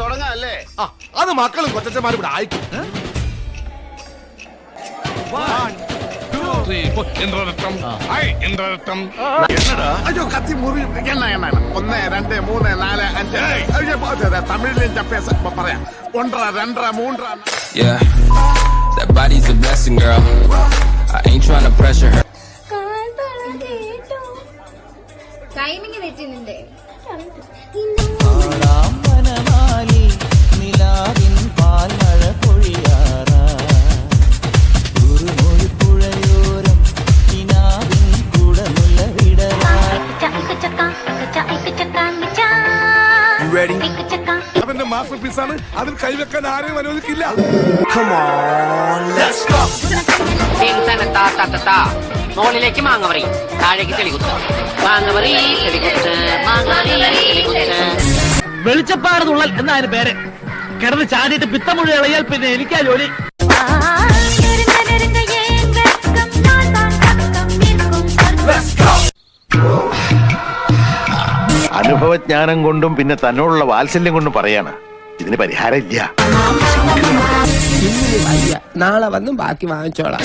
തുടങ്ങാല്ലേ? അത് മക്കളും കൊച്ചന്മാരും ഇവിടെ അയക്കും. അയ്യോ കത്തി മുറി. എണ്ണ 1 2 3 4 5 തമിഴിലും പറയാം. 1 2 3. Yeah, that body's a blessing, girl. I ain't trying to pressure her. Timing തെറ്റുന്നുണ്ട്. അവന്റെ മാസ്റ്റർ പീസാണ്. അതിൽ കൈവെക്കാൻ ആരെയും അനുവദിക്കില്ല. മുകളിലേക്ക് മാങ്ങവറി, താഴേക്ക് തെളികുത്ത്, മാങ്ങവറി തെളികുത്ത്, മാങ്ങവറി തെളികുത്ത്. വെളിച്ചപ്പാട് തുള്ളൽ എന്നാണ് പേര്. കിടന്ന് ചാടിയിട്ട് പിത്തമുഴ ഇളയാൽ പിന്നെ എനിക്കാ ജോലി. അനുഭവജ്ഞാനം കൊണ്ടും പിന്നെ തന്നോടുള്ള വാത്സല്യം കൊണ്ടും പറയാണ്, ഇതിന് പരിഹാരം ഇല്ല. നാളെ വന്നും ബാക്കി വാങ്ങിച്ചോളാം.